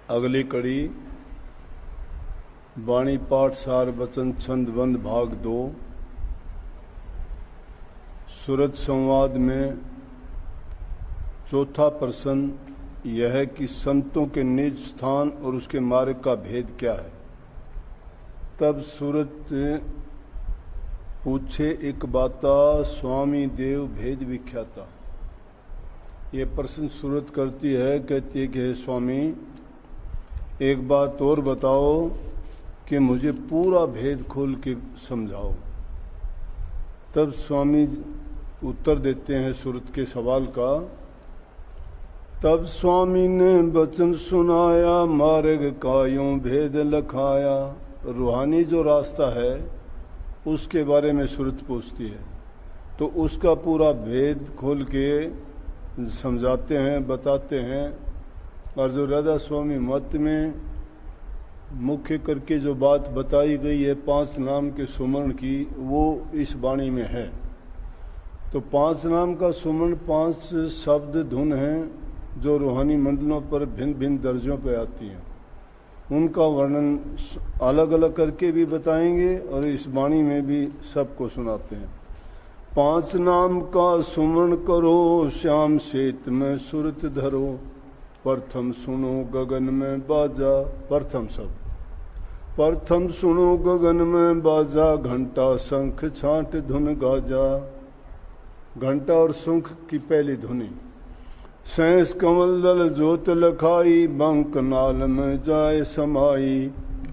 अगली कड़ी वाणी पाठ सार वचन छंद बंद भाग 2। सूरत संवाद में चौथा प्रश्न यह है कि संतों के निज स्थान और उसके मार्ग का भेद क्या है। तब सूरत पूछे एक बाता स्वामी देव भेद विख्याता। ये प्रश्न सूरत करती है, कहती है कि हे स्वामी एक बात और बताओ कि मुझे पूरा भेद खोल के समझाओ। तब स्वामी उत्तर देते हैं सूरत के सवाल का। तब स्वामी ने वचन सुनाया, मार्ग का यूं भेद लखाया। रूहानी जो रास्ता है उसके बारे में सूरत पूछती है, तो उसका पूरा भेद खोल के समझाते हैं, बताते हैं। और जो राधा स्वामी मत में मुख्य करके जो बात बताई गई है 5 नाम के सुमरण की, वो इस वाणी में है। तो 5 नाम का सुमरण 5 शब्द धुन हैं जो रूहानी मंडलों पर भिन्न भिन्न दर्जों पर आती हैं। उनका वर्णन अलग अलग करके भी बताएंगे और इस वाणी में भी सबको सुनाते हैं। 5 नाम का सुमरण करो, श्याम सेत में सुरत धरो। प्रथम सुनो गगन में बाजा, प्रथम शब्द। प्रथम सुनो गगन में बाजा, घंटा शंख छांट धुन गाजा। घंटा और शंख की पहली धुनी। सहस कमल दल जोत लखाई, बंक नाल में जाए समाई।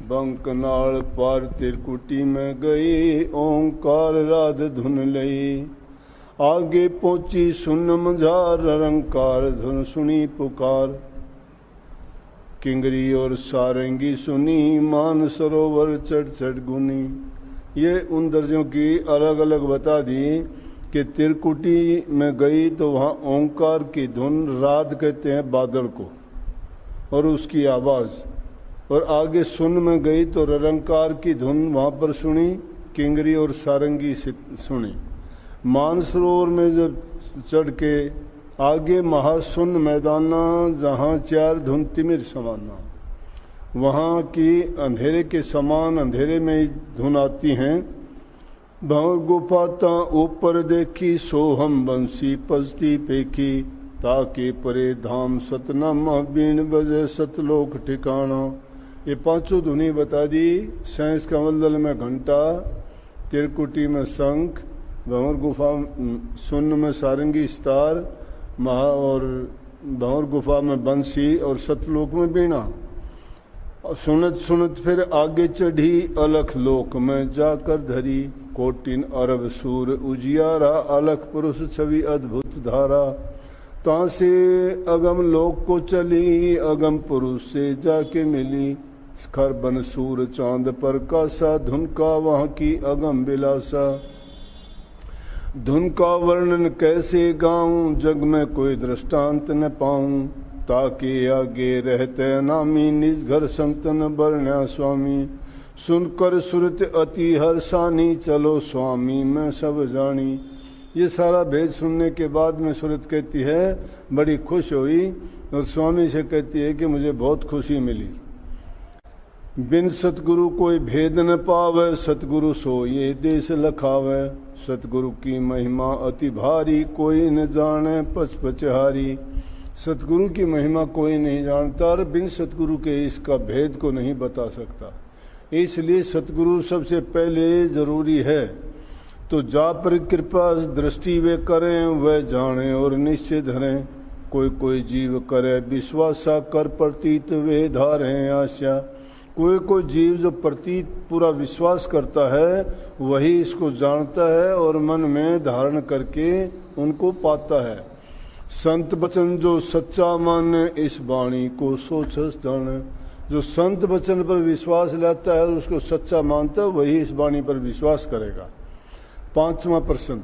बंक नाल पार तिरकुटी में गई, ओंकार राध धुन लई। आगे पहुंची सुन मझार, रंकार धुन सुनी पुकार। किंगरी और सारंगी सुनी, मान सरोवर चढ़ चढ़ गुनी। ये उन दर्जों की अलग अलग बता दी कि तिरकुटी में गई तो वहाँ ओंकार की धुन, राध कहते हैं बादल को, और उसकी आवाज़। और आगे सुन में गई तो रंकार की धुन वहाँ पर सुनी, किंगरी और सारंगी सुनी। मानसरोवर में जब चढ़ के आगे महासुन मैदाना, जहाँ 4 धुन तिमिर समाना, वहाँ की अंधेरे के समान अंधेरे में धुन आती हैं। भंवर गुफा ता ऊपर देखी, सोहम बंसी पजती पेखी। ताके परे धाम सतनाम, बीण बजे सतलोक ठिकाना। ये 5 धुनी बता दी। सहस कमल में घंटा, तिरकुटी में शंख, भंवर गुफा सुन में सारंगी स्तार, और भंवर गुफा में बंसी और सतलोक में बीणा। सुनत सुनत फिर आगे चढ़ी, अलख लोक में जाकर धरी। कोटिन अरब सूर उजियारा, अलख पुरुष छवि अद्भुत धारा। ता से अगम लोक को चली, अगम पुरुष से जाके मिली। खर बन सूर चांद पर कासा, धुन का वहाँ की अगम बिलासा। धुन का वर्णन कैसे गाऊं, जग में कोई दृष्टांत न पाऊं। ताकि आगे रहते नामी, निज घर संतन बरण्या स्वामी। सुनकर सुरत अति हर्षानी, चलो स्वामी मैं सब जानी। ये सारा भेद सुनने के बाद में सुरत कहती है बड़ी खुश हुई, और स्वामी से कहती है कि मुझे बहुत खुशी मिली। बिन सतगुरु कोई भेद न पावे, सतगुरु सो ये देश लखावे। सतगुरु की महिमा अति भारी, कोई न जाने पचपचहारी। सतगुरु की महिमा कोई नहीं जानता, और बिन सतगुरु के इसका भेद को नहीं बता सकता। इसलिए सतगुरु सबसे पहले जरूरी है। तो जा पर कृपा दृष्टि वे करें, वह जाने और निश्चय धरें। कोई कोई जीव करे विश्वासा, कर प्रतीत वे धारें आशा। कोई कोई जीव जो प्रतीत पूरा विश्वास करता है वही इसको जानता है और मन में धारण करके उनको पाता है। संत वचन जो सच्चा माने, इस वाणी को सोचस जाने। जो संत वचन पर विश्वास लाता है और उसको सच्चा मानता है वही इस वाणी पर विश्वास करेगा। 5वां प्रश्न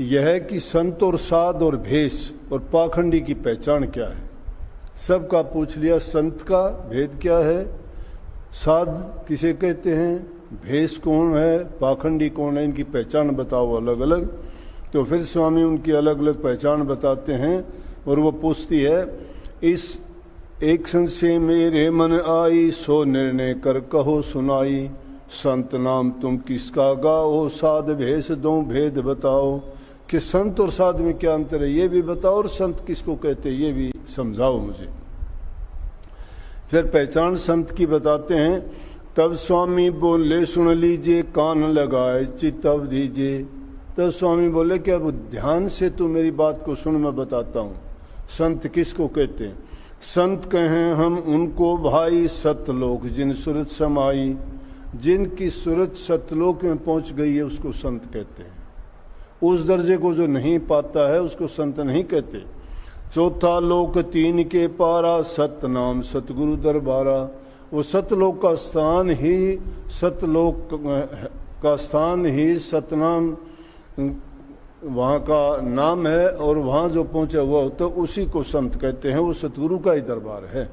यह है कि संत और साध और भेष और पाखंडी की पहचान क्या है। सबका पूछ लिया, संत का भेद क्या है, साध किसे कहते हैं, भेष कौन है, पाखंडी कौन है, इनकी पहचान बताओ अलग अलग। तो फिर स्वामी उनकी अलग अलग पहचान बताते हैं और वो पूछती है इस एक संशय मेरे मन आई, सो निर्णय कर कहो सुनाई। संत नाम तुम किसका गाओ, साध भेष दो भेद बताओ। कि संत और साध में क्या अंतर है ये भी बताओ, और संत किसको कहते हैं ये भी समझाओ मुझे। फिर पहचान संत की बताते हैं। तब स्वामी बोले सुन लीजिए, कान लगाए चित्त अब दीजिए। तब स्वामी बोले कि अब ध्यान से तू मेरी बात को सुन, मैं बताता हूँ संत किसको कहते हैं। संत कहें हम उनको भाई, सतलोक जिन सूरत समाई। जिनकी सूरत सतलोक में पहुंच गई है उसको संत कहते हैं। उस दर्जे को जो नहीं पाता है उसको संत नहीं कहते। चौथा लोक तीन के पारा, सत नाम सतगुरु दरबारा। वो सतलोक का स्थान ही सतलोक का स्थान ही सतनाम वहाँ का नाम है, और वहाँ जो पहुँचा हुआ होता है उसी को संत कहते हैं। वो सतगुरु का ही दरबार है।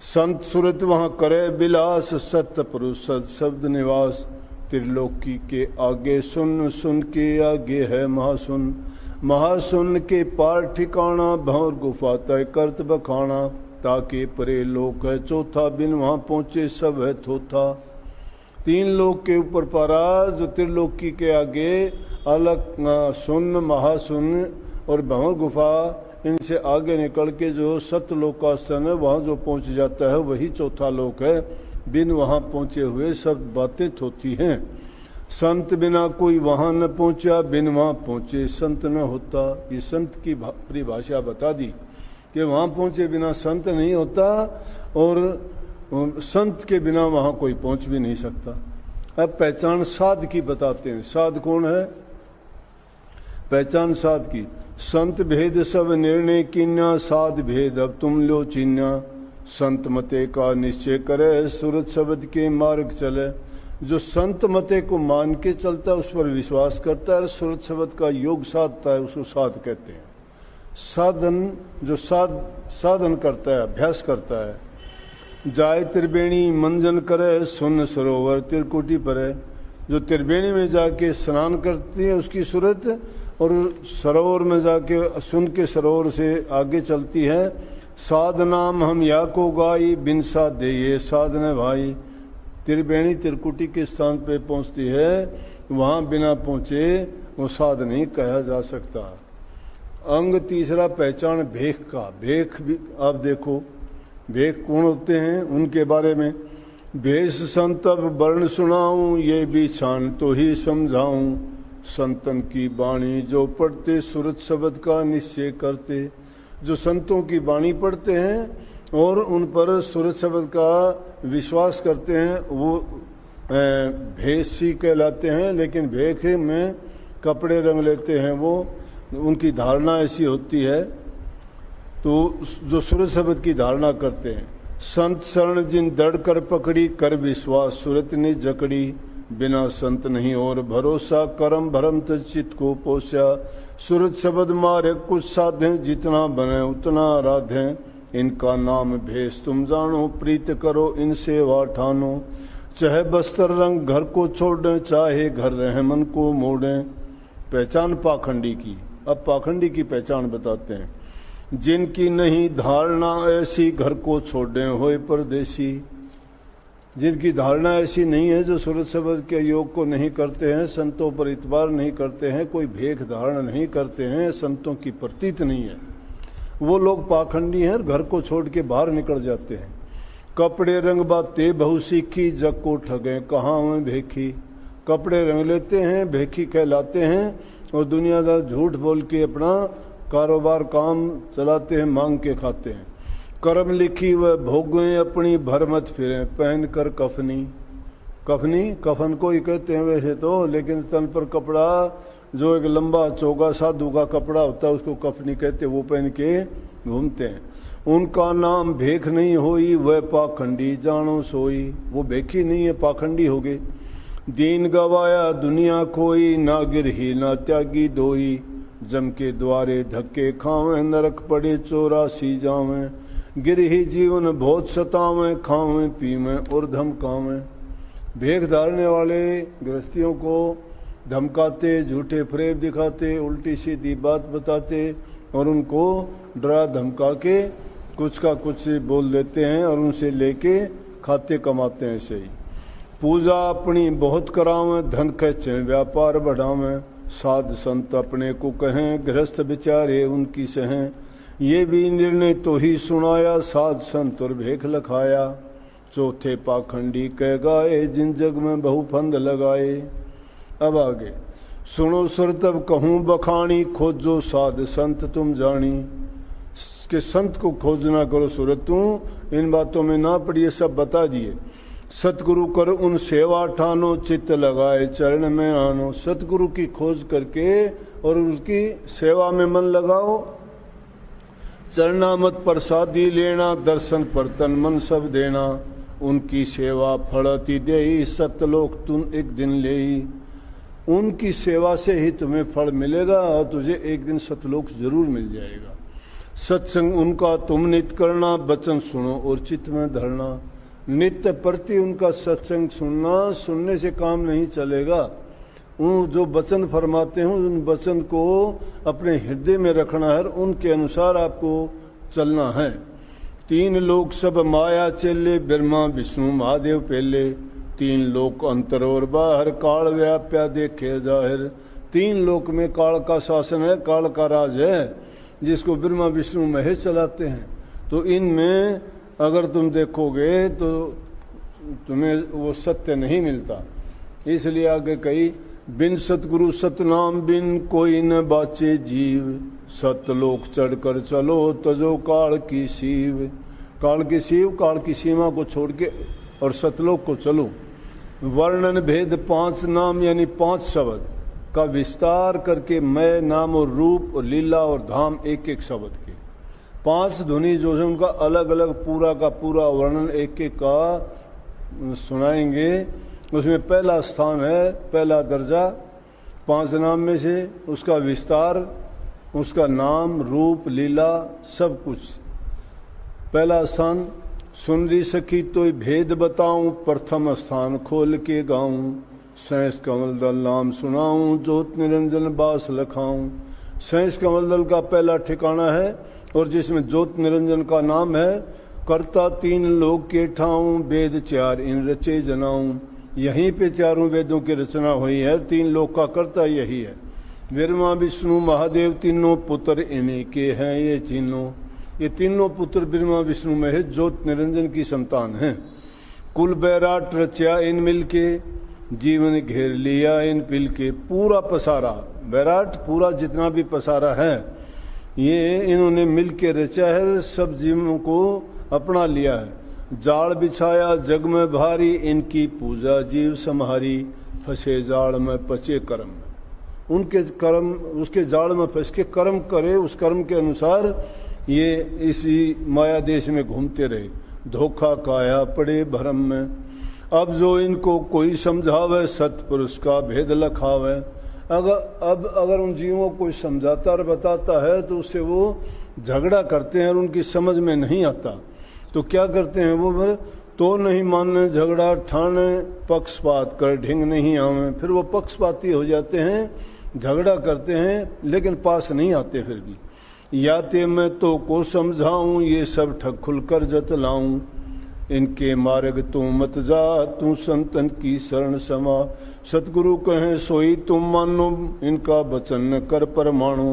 संत सुरत वहाँ करे विलास, सत्य पुरुष सद शब्द निवास। त्रिलोकी के आगे सुन, सुन के आगे है महासुन। महासुन के पार ठिकाना, भंवर गुफा तय करत बखाना। ताके परे लोक है चौथा, बिन वहाँ पहुँचे सब है थोथा। तीन लोक के ऊपर पारा, जो त्रिलोकी के आगे अलग सुन, महासुन और भंवर गुफा, इनसे आगे निकल के जो सतलोक का स्थान है वहाँ जो पहुँच जाता है वही चौथा लोक है। बिन वहाँ पहुँचे हुए सब बातें होती हैं। संत बिना कोई वहाँ न पहुँचा, बिन वहाँ पहुँचे संत न होता। ये संत की परिभाषा बता दी कि वहाँ पहुँचे बिना संत नहीं होता, और संत के बिना वहाँ कोई पहुँच भी नहीं सकता। अब पहचान साध की बताते हैं। साध कौन है? पहचान साध की। संत भेद सब निर्णय कीन्या, साध भेद अब तुम लो चिन्या। संत मते का निश्चय करे, सूरत शब्द के मार्ग चले। जो संत मते को मान के चलता है, उस पर विश्वास करता है, सूरत शब्द का योग साधता है, उसको साध कहते हैं। साधन जो साधन करता है, अभ्यास करता है। जाय त्रिवेणी मंजन करे, सुन सरोवर त्रिकुटी परे। जो त्रिवेणी में जाके स्नान करती है उसकी सूरत, और सरोवर में जाके सुन के सरोवर से आगे चलती है। साध नाम हम या को गाई, बिन साध दे ये साधन भाई। त्रिवेणी त्रिकुटी के स्थान पे पहुंचती है, वहां बिना पहुंचे वो साध नहीं कहा जा सकता। अंग तीसरा पहचान भेख का। भेख भी आप देखो, भेख कौन होते हैं उनके बारे में। भेष संतब वर्ण सुनाऊं, ये भी छान तो ही समझाऊं। संतन की वाणी जो पढ़ते, सूरत शब्द का निश्चय करते। जो संतों की वाणी पढ़ते हैं और उन पर सूरत शब्द का विश्वास करते हैं, वो भेषी कहलाते हैं। लेकिन भेख में कपड़े रंग लेते हैं, वो उनकी धारणा ऐसी होती है। तो जो सूरत शब्द की धारणा करते हैं। संत शरण जिन दृढ़ कर पकड़ी, कर विश्वास सूरत ने जकड़ी। बिना संत नहीं और भरोसा, करम भरम तो चित्त को पोषा। सूरत शब्द मारे कुछ साधें, जितना बने उतना आराधें। इनका नाम भेष तुम जानो, प्रीत करो इनसे वा ठानो। चाहे बस्तर रंग घर को छोड़ें, चाहे घर रहे मन को मोड़ें। पहचान पाखंडी की। अब पाखंडी की पहचान बताते हैं। जिनकी नहीं धारणा ऐसी, घर को छोड़ें होए परदेसी। जिनकी धारणा ऐसी नहीं है, जो सूरत शब्द के योग को नहीं करते हैं, संतों पर इतबार नहीं करते हैं, कोई भेख धारण नहीं करते हैं, संतों की प्रतीत नहीं है, वो लोग पाखंडी हैं, घर को छोड़ के बाहर निकल जाते हैं। कपड़े रंग बाते बहु सीखी, जग को ठगे कहाँ में भेखी। कपड़े रंग लेते हैं, भेखी कहलाते हैं, और दुनियादार झूठ बोल के अपना कारोबार काम चलाते हैं, मांग के खाते हैं। कर्म लिखी वह भोगें अपनी, भर मत फिरें पहन कर कफनी। कफनी कफन को ही कहते हैं वैसे तो, लेकिन तन पर कपड़ा जो एक लंबा चौगा साधु का कपड़ा होता है उसको कफनी कहते हैं, वो पहन के घूमते हैं। उनका नाम भेख नहीं होई, वह पाखंडी जानो सोई। वो भेखी नहीं है, पाखंडी हो गए। दीन गवाया दुनिया कोई, ना गिरही ना त्यागी दोई। जम के द्वारे धक्के खावें, नरक पड़े 84 जावें। गिरही जीवन बहुत सतावें, खावें पीवें और धमकावें। भेख धारने वाले गृहस्थियों को धमकाते, झूठे फरेब दिखाते, उल्टी सीधी बात बताते और उनको डरा धमका के कुछ का कुछ बोल देते हैं और उनसे लेके खाते कमाते हैं। ऐसे ही पूजा अपनी बहुत करावें, धन खर्चे व्यापार बढ़ावें, साध संत अपने को कहें, गृहस्थ बिचारे उनकी सहें। ये भी निर्णय तो ही सुनाया, साध संत और भेख लखाया। चौथे पाखंडी कह गाए, जिन जग में बहुफंद लगाए। अब आगे सुनो सुर तब कहूँ बखानी, खोजो साध संत तुम जानी। कि संत को खोजना करो सूरत तू, इन बातों में ना पड़िए, सब बता दिए। सतगुरु कर उन सेवा ठानो, चित्त लगाए चरण में आनो। सतगुरु की खोज करके और उसकी सेवा में मन लगाओ। चरणामत प्रसादी लेना, दर्शन पर तन मन सब देना। उनकी सेवा फलती दे, सतलोक तुम एक दिन ले। उनकी सेवा से ही तुम्हें फल मिलेगा और तुझे एक दिन सतलोक जरूर मिल जाएगा। सत्संग उनका तुम नित्य करना, वचन सुनो और चित्त में धरना। नित्य प्रति उनका सत्संग सुनना, सुनने से काम नहीं चलेगा। उन जो वचन फरमाते हैं उन वचन को अपने हृदय में रखना है, उनके अनुसार आपको चलना है। तीन लोक सब माया चेले, ब्रह्मा विष्णु महादेव पहले। तीन लोक अंतर और बाहर, काल व्याप्या देखे जाहिर। तीन लोक में काल का शासन है, काल का राज है, जिसको ब्रह्मा विष्णु महेश चलाते हैं। तो इनमें अगर तुम देखोगे तो तुम्हें वो सत्य नहीं मिलता। इसलिए आगे कही, बिन सतगुरु सतनाम बिन कोई न बाचे जीव। सतलोक चढ़कर चलो तजो काल की सीव। काल की सीव, काल की सीमा को छोड़ के और सतलोक को चलो। वर्णन भेद 5 नाम यानी 5 शब्द का विस्तार करके, मैं नाम और रूप और लीला और धाम एक एक शब्द के 5 ध्वनि जो है उनका अलग अलग पूरा का पूरा वर्णन एक एक का सुनाएंगे। उसमें पहला स्थान है, पहला दर्जा 5 नाम में से, उसका विस्तार, उसका नाम रूप लीला सब कुछ। पहला स्थान, सुन री सखी तो भेद बताऊं, प्रथम स्थान खोल के गाऊं। सहस कमल दल नाम सुनाऊं, ज्योत निरंजन बास लखाऊं। सहस कमल दल का पहला ठिकाना है और जिसमें ज्योत निरंजन का नाम है। कर्ता 3 लोक के ठाऊं, वेद 4 इन रचे जनाऊं। यहीं पे चारों वेदों की रचना हुई है, 3 लोक का कर्ता यही है। ब्रह्मा विष्णु महादेव तीनों पुत्र इन्हीं के हैं ये तीनों। ये तीनों पुत्र ब्रह्मा विष्णु महेश ज्योत निरंजन की संतान हैं। कुल बैराट रचा इन मिलके, जीवन घेर लिया इन पिल के। पूरा पसारा बैराट, पूरा जितना भी पसारा है ये इन्होंने मिल के रचा है, सब जीवों को अपना लिया है। जाल बिछाया जग में भारी, इनकी पूजा जीव सम्हारी। फंसे जाल में पचे कर्म, उनके कर्म उसके जाल में फंस के कर्म करे, उस कर्म के अनुसार ये इसी माया देश में घूमते रहे। धोखा काया पड़े भरम में, अब जो इनको कोई समझावे, सतपुरुष का भेद लखावे। अगर उन जीवों को समझाता और बताता है तो उससे वो झगड़ा करते हैं और उनकी समझ में नहीं आता। तो क्या करते हैं वो, फिर तो नहीं मानने झगड़ा ठाने, पक्षपात कर ढिंग नहीं आवे। फिर वो पक्षपाती हो जाते हैं, झगड़ा करते हैं लेकिन पास नहीं आते। फिर भी याते मैं तो को समझाऊं, ये सब ठग खुलकर जतलाऊं। इनके मार्ग तू मत जा, तू संतन की शरण समा। सतगुरु कहें सोई तुम मानो, इनका वचन न कर परमाणु।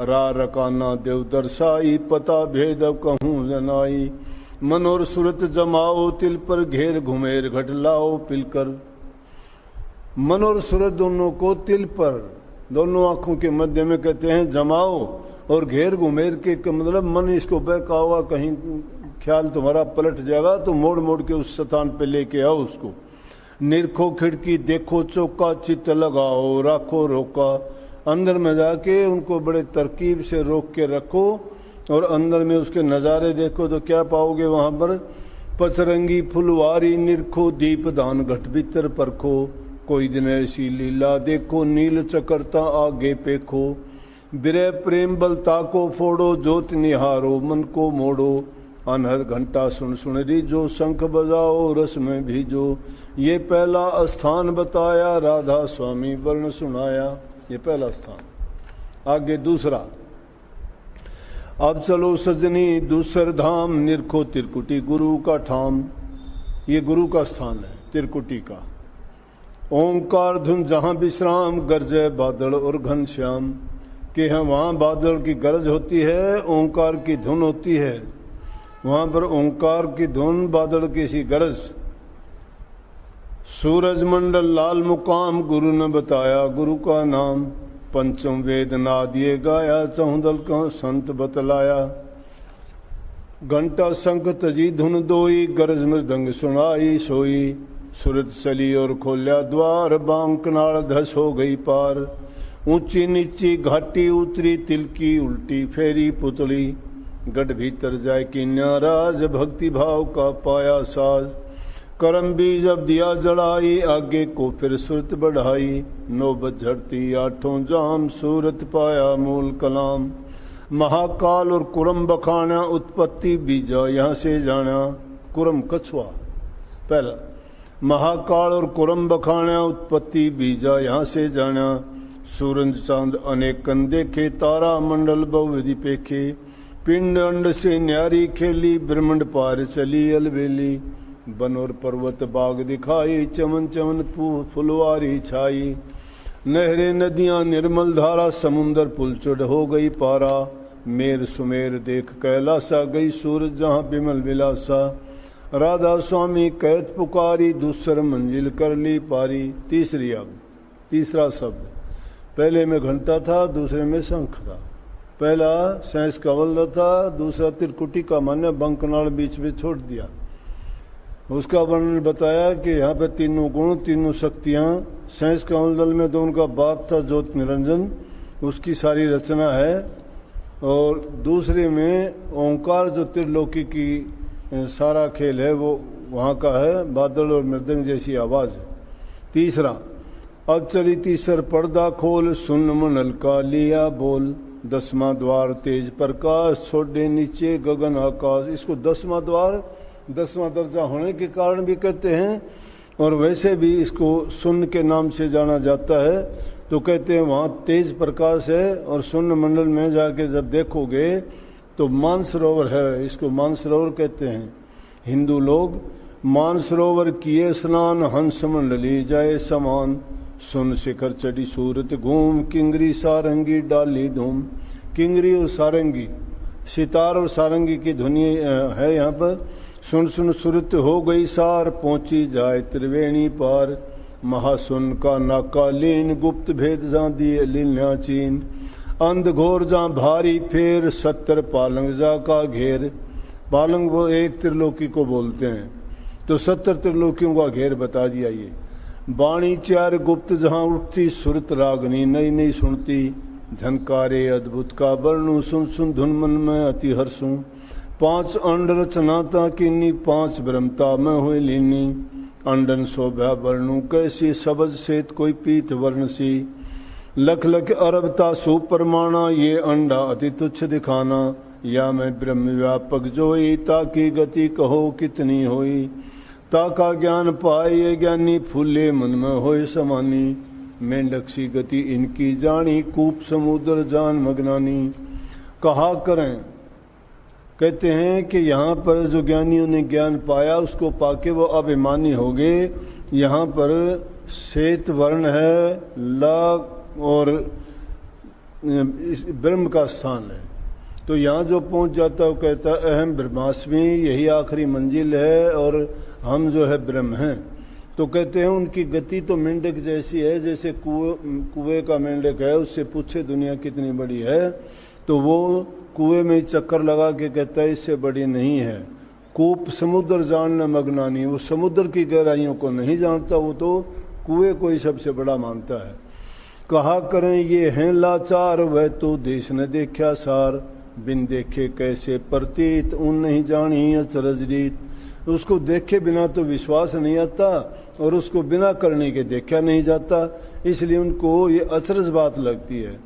रा रकाना देव दर्शाई, पता भेद कहूँ जनाई। मन और सुरत जमाओ, तिल पर घेर घुमेर घट लाओ पिलकर। मन और सुरत दोनों को तिल पर, दोनों आंखों के मध्य में कहते हैं जमाओ, और घेर घुमेर के मतलब मन इसको बहकावा, कहीं ख्याल तुम्हारा पलट जाएगा तो मोड़ मोड़ के उस स्थान पे लेके आओ उसको। निरखो खिड़की देखो चौका, चित्त लगाओ राखो रोका। अंदर में जाके उनको बड़े तरकीब से रोक के रखो और अंदर में उसके नज़ारे देखो तो क्या पाओगे वहां पर। पचरंगी फुलवारी निरखो, दीप दान घट भीतर परखो। कोई दिन ऐसी लीला देखो, नील चकरता आगे पेखो। बिरह प्रेम बलता को फोड़ो, ज्योत निहारो मन को मोड़ो। अनहद घंटा सुन सुन री, जो शंख बजाओ रस में भीजो। ये पहला स्थान बताया, राधा स्वामी वर्ण सुनाया। ये पहला स्थान। आगे दूसरा, अब चलो सजनी दूसर धाम, निरखो त्रिकुटी गुरु का ठाम। ये गुरु का स्थान है त्रिकुटी का। ओंकार धुन जहां विश्राम, गरजे बादल और घनश्याम। कि हाँ वहां बादल की गरज होती है, ओंकार की धुन होती है। वहां पर ओंकार की धुन, बादल की सी गरज। सूरज मंडल लाल मुकाम, गुरु ने बताया गुरु का नाम। पंचम वेद नाद ये गाया, चौदल का संत बतलाया। घंटा शंख तजी धुन दोई, गरज मृदंग सुनाई सोई। सुरत चली और खोल्या द्वार, बांक नाल धस हो गई पार। ऊंची नीची घाटी उतरी, तिलकी उल्टी फेरी पुतली। गढ़ भीतर जाए कि न्याराज, भक्ति भाव का पाया साज। करम बीज अब दिया जड़ाई, आगे को फिर सुरत बढ़ाई। नौबत झड़ती आठों जाम, सूरत पाया मूल कलाम। महाकाल और कुरम बखाना, उत्पत्ति बीजा यहाँ से जाना। कुरम कछुआ पहला, महाकाल और कुरम बखाना, उत्पत्ति बीजा यहाँ से जाना। सूरज चांद अनेकन देखे, तारा मंडल बहुविधि पेखे। पिंड अंड से न्यारी खेली, ब्रह्मंड पार चली अलबेली। बन और पर्वत बाग दिखाई, चमन चमन फुलवारी छाई। नहरें नदियां निर्मल धारा, समुंदर पुल चढ़ हो गई पारा। मेर सुमेर देख कैलासा, गई सूरज जहां बिमल विलासा। राधा स्वामी कैत पुकारी, दूसर मंजिल कर ली पारी। तीसरी अब तीसरा शब्द, पहले में घंटा था, दूसरे में शंख था। पहला सैंस कवल था, दूसरा त्रिकुटी का मान्य बंकनाल बीच में छोड़ दिया। उसका वर्णन बताया कि यहाँ पर तीनों गुण, तीनों शक्तियाँ। सैंस कमल में तो उनका बाप था ज्योत निरंजन, उसकी सारी रचना है। और दूसरे में ओंकार जो त्रिलोकी की सारा खेल है वो वहाँ का है, बादल और मृदंग जैसी आवाज़ है। तीसरा, अब चली तीसर पर्दा खोल, सुन मनल का लिया बोल। 10वां द्वार तेज प्रकाश, छोड़े नीचे गगन आकाश। इसको 10वां द्वार, 10वां दर्जा होने के कारण भी कहते हैं, और वैसे भी इसको सुन के नाम से जाना जाता है। तो कहते हैं वहाँ तेज प्रकाश है, और शून्य मंडल में जाके जब देखोगे तो मानसरोवर है, इसको मानसरोवर कहते हैं। हिंदू लोग मानसरोवर किए स्नान, हंस मंडली जाए समान। सुन शिखर चढ़ी सूरत घूम, किंगरी सारंगी डाली धूम। किंगरी और सारंगी, सितार और सारंगी की ध्वनि है यहाँ पर। सुन सुन सुरत हो गई सार, पहुंची जाए त्रिवेणी पार। महासुन का नाकालीन, गुप्त भेद जा दिए लील्या चीन। अंध घोर जा भारी फेर, 70 पालंग जा का घेर। पालंग वो एक त्रिलोकी को बोलते हैं, तो 70 त्रिलोकियों का घेर बता दिया ये। बाणी चार गुप्त जहाँ उठती, सुरत रागनी नई नई सुनती। झनकारे अद्भुत का वर्णु, सुन सुन धुन मन में अति हर्षू। 5 अंड रचनाता किन्नी, 5 ब्रह्मता में हुई लीनी। अंडन शोभा वर्णु कैसी, सबज सेत कोई पीत वर्ण सी। लख लख अरबता सुपरमाणा, ये अंडा अति तुच्छ दिखाना। या मैं ब्रह्म व्यापक जोई, ताकि गति कहो कितनी होई। ताका ज्ञान पाए ये ज्ञानी, फूले मन में होए समानी। मेंढक सी गति इनकी जानी, कूप समुद्र जान मगनानी। कहा करें, कहते हैं कि यहाँ पर जो ज्ञानियों ने ज्ञान पाया उसको पाके वो अभिमानी हो गए। यहाँ पर श्वेत वर्ण है, लाख और ब्रह्म का स्थान है। तो यहाँ जो पहुँच जाता है वो कहता है अहम ब्रह्मास्मि, यही आखिरी मंजिल है और हम जो है ब्रह्म हैं। तो कहते हैं उनकी गति तो मेंढक जैसी है, जैसे कुएं का मेंढक है, उससे पूछे दुनिया कितनी बड़ी है, तो वो कुएं में चक्कर लगा के कहता है इससे बड़ी नहीं है। कूप समुद्र जानना मगनानी, वो समुद्र की गहराइयों को नहीं जानता, वो तो कुएं को ही सबसे बड़ा मानता है। कहा करें ये हैं लाचार, वह तो देश न देखा सार। बिन देखे कैसे प्रतीत, उन नहीं जानी अचरज रीत। उसको देखे बिना तो विश्वास नहीं आता, और उसको बिना करने के देखा नहीं जाता, इसलिए उनको ये अचरज बात लगती है।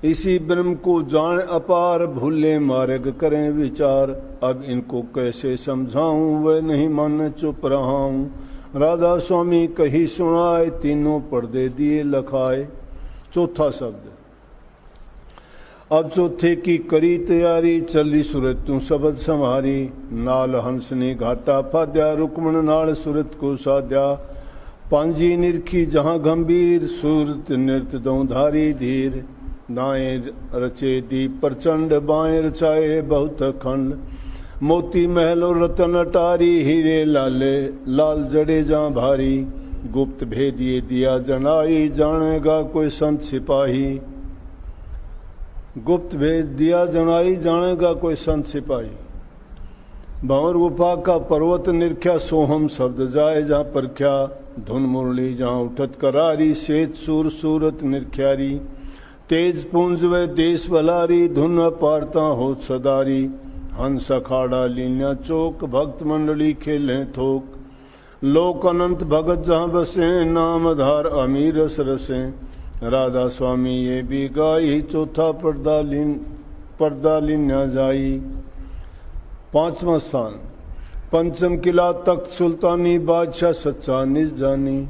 इसी ब्रह्म को जान अपार, भूले मार्ग करें विचार। अब इनको कैसे समझाऊं, वह नहीं माने चुप रहा हूं। राधा स्वामी कही सुनाए, तीनों पर्दे दिए लखाए। चौथा शब्द, अब चौथे की करी तैयारी, चली सूरत तू शबद संहारी। नाल हंस ने घाटा फाद्या, रुकमण नाल सूरत को साध्या। पांजी निरखी जहां गंभीर, सूरत नृत दो धारी धीर। दाएं रचे दीप प्रचंड, बाएं रचाए बहुत खंड। मोती महल और रतन अटारी, हीरे लाले लाल जड़े जा भारी। गुप्त भेदिए दिया जनाई, जानेगा कोई संत सिपाही। गुप्त भेद दिया जनाई, जानेगा कोई संत सिपाही। भंवर गुफा का पर्वत निरख्या, सोहम शब्द जाए जहाँ परख्या। धुन मुरली जहाँ उठत करारी, श्वेत सूर सूरत निरख्यारी। तेज पुंज व देश बलारी, धुन अपारता हो सदारी। हंस अखाड़ा लीला चौक, भक्त मंडली खेले थोक। लोक अनंत भगत जहाँ बसे, नाम धार अमीर रस रसे। राधा स्वामी ये भी गाई, चौथा पर्दा लीना जाई। पांचवा स्थान पंचम किला तख्त सुल्तानी, बादशाह सच्चा निज जानी।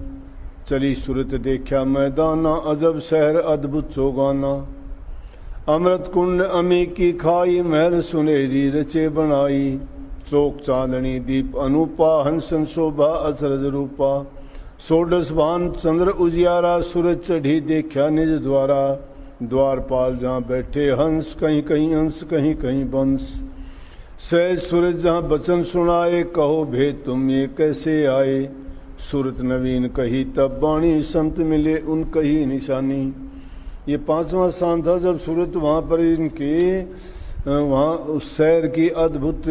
चली सूरत देखा मैदाना, अजब शहर अद्भुत चौगाना। अमृत कुंड अमी की खाई, महल सुनेरी रचे बनाई। चौक चांदनी दीप अनूपा, हंसन शोभा अचरज रूपा। सोडस भान चंद्र उजियारा, सूरज चढ़ी देखा निज द्वारा। द्वारपाल जहाँ बैठे हंस, कहीं कहीं अंश कहीं कहीं बंश। सहज सूरज जहाँ बचन सुनाए, कहो भेद तुम ये कैसे आए। सूरत नवीन कही तब बाणी, संत मिले उन कही निशानी। ये पांचवा स्थान था जब सूरत वहाँ पर इनके वहाँ उस शहर की अद्भुत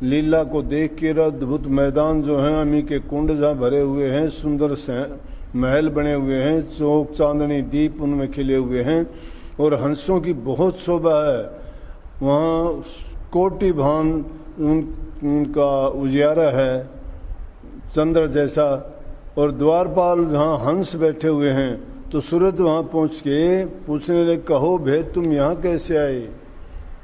लीला को देख के, अद्भुत मैदान जो हैं, अमी के कुंड जहाँ भरे हुए हैं, सुंदर से महल बने हुए हैं, चौक चांदनी दीप उनमें खिले हुए हैं और हंसों की बहुत शोभा है। वहाँ कोटि भान उनका उजियारा है चंद्र जैसा। और द्वारपाल जहाँ हंस बैठे हुए हैं, तो सूरत वहाँ पहुँच के पूछने लगे, कहो भेद तुम यहाँ कैसे आए।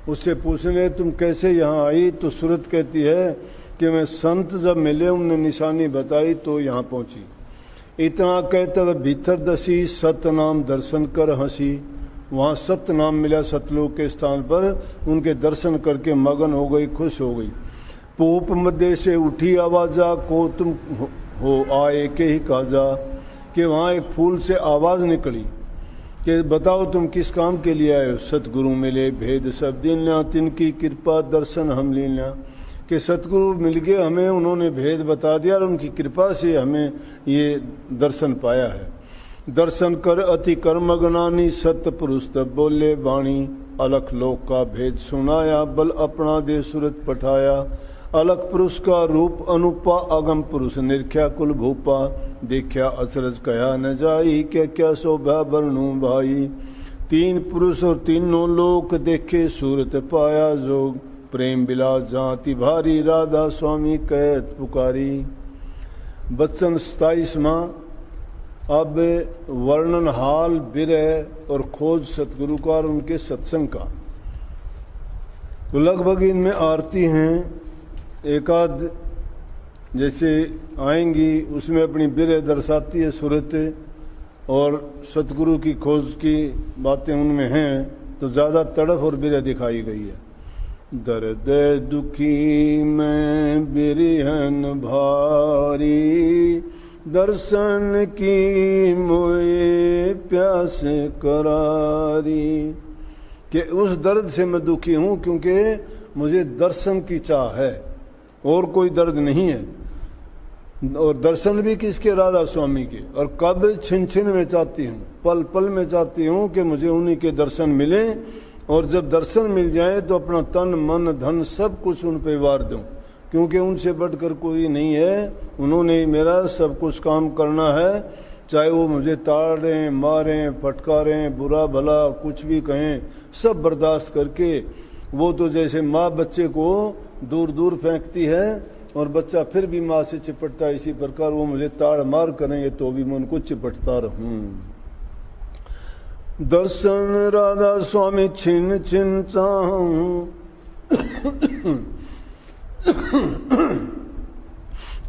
उससे पूछने तुम कैसे यहाँ आई, तो सूरत कहती है कि मैं संत जब मिले उनने निशानी बताई तो यहाँ पहुँची। इतना कहते वह भीतर दसी, सत्य नाम दर्शन कर हंसी। वहाँ सत्य नाम मिला सतलोक के स्थान पर, उनके दर्शन करके मगन हो गई, खुश हो गई। पूप मध्य से उठी आवाजा, को तुम हो आए के ही काजा। कि वहाँ एक फूल से आवाज निकली कि बताओ तुम किस काम के लिए आए हो। सतगुरु मिले भेद सब दिलना, तिनकी कृपा दर्शन हम लीना। कि सतगुरु मिल गए हमें, उन्होंने भेद बता दिया और उनकी कृपा से हमें ये दर्शन पाया है। दर्शन कर अति कर्म गनानी, सत्य पुरुष तब बोले बाणी। अलख लोक का भेद सुनाया, बल अपना दे सूरत पठाया। अलख पुरुष का रूप अनुपा, अगम पुरुष निरख्या कुल भूपा। देखा अचरज कया न जाई, क्या क्या शोभा बरनू भाई। तीन पुरुष और तीनों लोक, देखे सूरत पाया जोग। प्रेम बिलास जाति भारी, राधा स्वामी कहत पुकारी। बच्चन 27वां। अब वर्णन हाल विरह और खोज सतगुरु का और उनके सत्संग का। तो लगभग इनमें आरती हैं, एकाध जैसे आएंगी उसमें अपनी विरह दर्शाती है सूरत, और सतगुरु की खोज की बातें उनमें हैं तो ज़्यादा तड़फ और विरह दिखाई गई है। दर्द दुखी में बिरहन भारी, दर्शन की मोए प्यास करारी। कि उस दर्द से मैं दुखी हूँ क्योंकि मुझे दर्शन की चाह है और कोई दर्द नहीं है। और दर्शन भी किसके, राधा स्वामी के। और कब, छिन छिन में चाहती हूँ, पल पल में चाहती हूँ कि मुझे उन्हीं के दर्शन मिले। और जब दर्शन मिल जाए तो अपना तन मन धन सब कुछ उन पे वार दूं, क्योंकि उनसे बढ़कर कोई नहीं है। उन्होंने ही मेरा सब कुछ काम करना है, चाहे वो मुझे ताड़ें मारें फटकारें बुरा भला कुछ भी कहें, सब बर्दाश्त करके। वो तो जैसे माँ बच्चे को दूर दूर फेंकती है और बच्चा फिर भी माँ से चिपटता है, इसी प्रकार वो मुझे ताड़ मार करेंगे तो भी मैं उनको चिपटता रहूं। दर्शन राधा स्वामी छिन छिन चाहूं,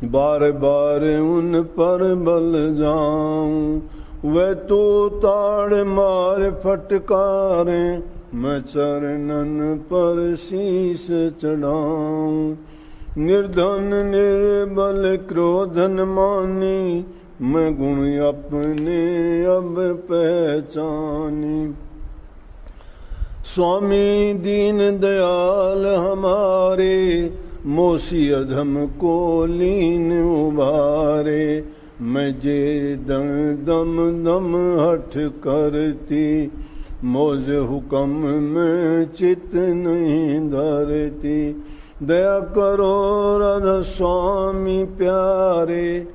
बार बार उन पर बल जाऊं। वे तो ताड़ मार फटकारें मैं चरणन पर शीश चढ़ाऊं। निर्धन निर्बल क्रोधन मानी, मैं गुण अपने अब पहचानी। स्वामी दीन दयाल हमारे, मोसी अधम को लीन उबारे। मैं जे दम दम दम हठ करती, मोज हुक्म में चित नहीं धरती। दया करो राधा स्वामी प्यारे,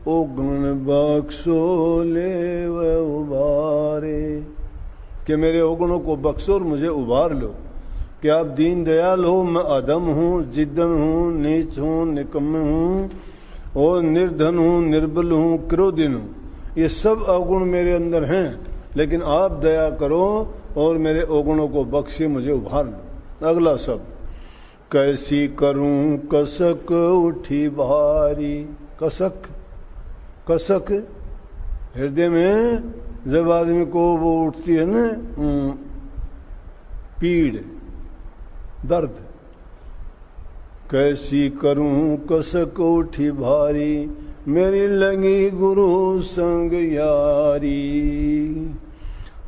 ओ गुण बख्शो ले व उबारे। कि मेरे अवगुणों को बख्शो और मुझे उबार लो। कि आप दीन दयाल हो, मैं अधम हूँ, जिद्दन हूँ, नीच हूँ, निकम्मे हूँ और निर्धन हूँ, निर्बल हूँ, क्रोधिन हूँ। ये सब अवगुण मेरे अंदर हैं, लेकिन आप दया करो और मेरे अवगुणों को बख्शे, मुझे उभार लो। अगला शब्द, कैसी करूं कसक उठी भारी। कसक, कसक हृदय में जब आदमी को वो उठती है ना पीड़, दर्द। कैसी करूं कसक उठी भारी, मेरी लगी गुरु संग यारी।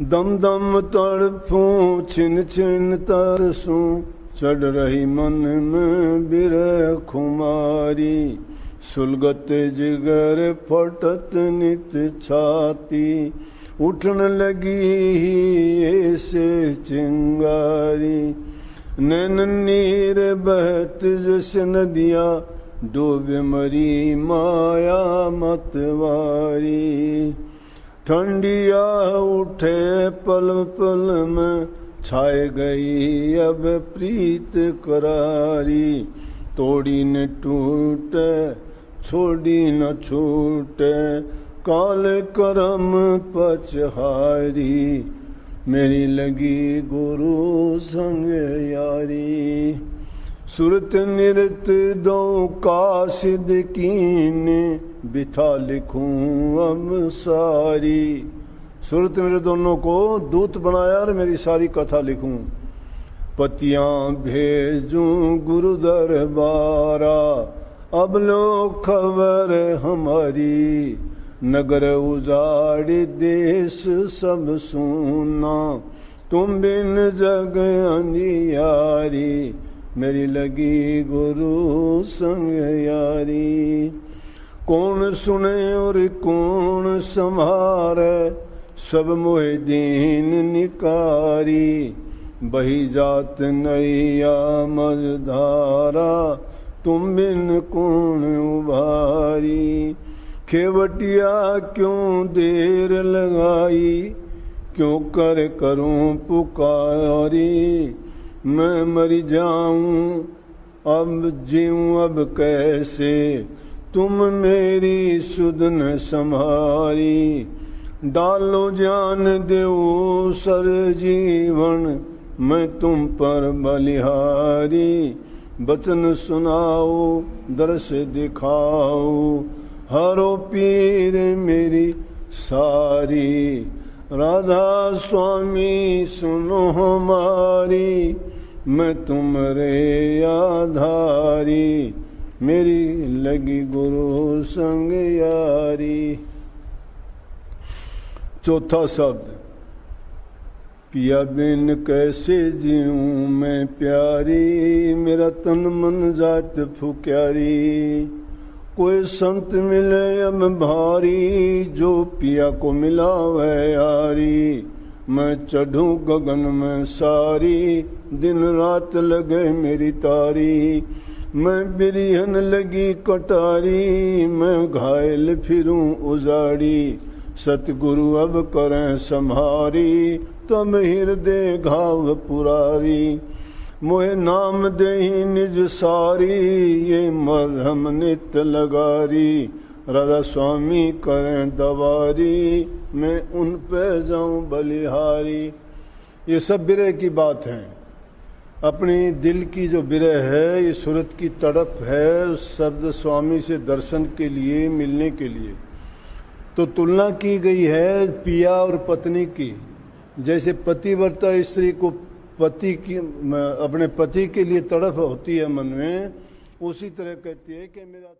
दम दम तड़फूं छिन छिन तरसूं, चढ़ रही मन में बिरह खुमारी। सुलगत जिगर फटत नित छाती, उठन लगी ऐसे चिंगारी। नैन नीर बहत जैसे नदिया, डूबे मरी माया मतवारी। ठंडिया उठे पल पल में, छाए गई अब प्रीत करारी। तोड़ी न टूटे छोड़ी न छूटे, काल करम पचहारी। मेरी लगी गुरु संग यारी। सुरत निरत दो कासिद कीने, बिथा लिखूं अब सारी। सुरत मेरे दोनों को दूत बनाया और मेरी सारी कथा लिखूं। पतियां भेजूं गुरु दरबारा, अब लो खबर हमारी। नगर उजाड़ी देश सब सुना, तुम बिन जग अंधियारी। मेरी लगी गुरु संग यारी। कौन सुने और कौन संभारे, सब मोहे दीन निकारी। बही जात नैया मझधारा, तुम बिन कौन उभारी। खेवटिया क्यों देर लगाई, क्यों कर करूं पुकारी। मैं मर जाऊं अब जीऊं अब कैसे, तुम मेरी सुध न संभारी। डालो जान देओ सर जीवन, मैं तुम पर बलिहारी। बचन सुनाओ दर्श दिखाओ, हरो पीर मेरी सारी। राधा स्वामी सुनो हमारी, मैं तुम्हारे आधारी। मेरी लगी गुरु संग यारी। चौथा शब्द, पिया बिन कैसे जीऊं मैं प्यारी। मेरा तन मन जात फुक्यारी। कोई संत मिले अब भारी, जो पिया को मिला वह यारी। मैं चढ़ूं गगन में सारी, दिन रात लगे मेरी तारी। मैं बिरिहन लगी कटारी, मैं घायल फिरूं उजाड़ी। सतगुरु अब करें संहारी, तब हृदय घाव पुरारी। मोहे नाम देही निज सारी, ये मरहम नित लगारी। राधा स्वामी करें दवारी, मैं उन पे जाऊं बलिहारी। ये सब बिरह की बात है। अपनी दिल की जो बिरह है, ये सूरत की तड़प है उस शब्द स्वामी से दर्शन के लिए, मिलने के लिए। तो तुलना की गई है पिया और पत्नी की। जैसे पतिव्रता स्त्री को पति की अपने पति के लिए तड़प होती है मन में, उसी तरह कहती है कि मेरा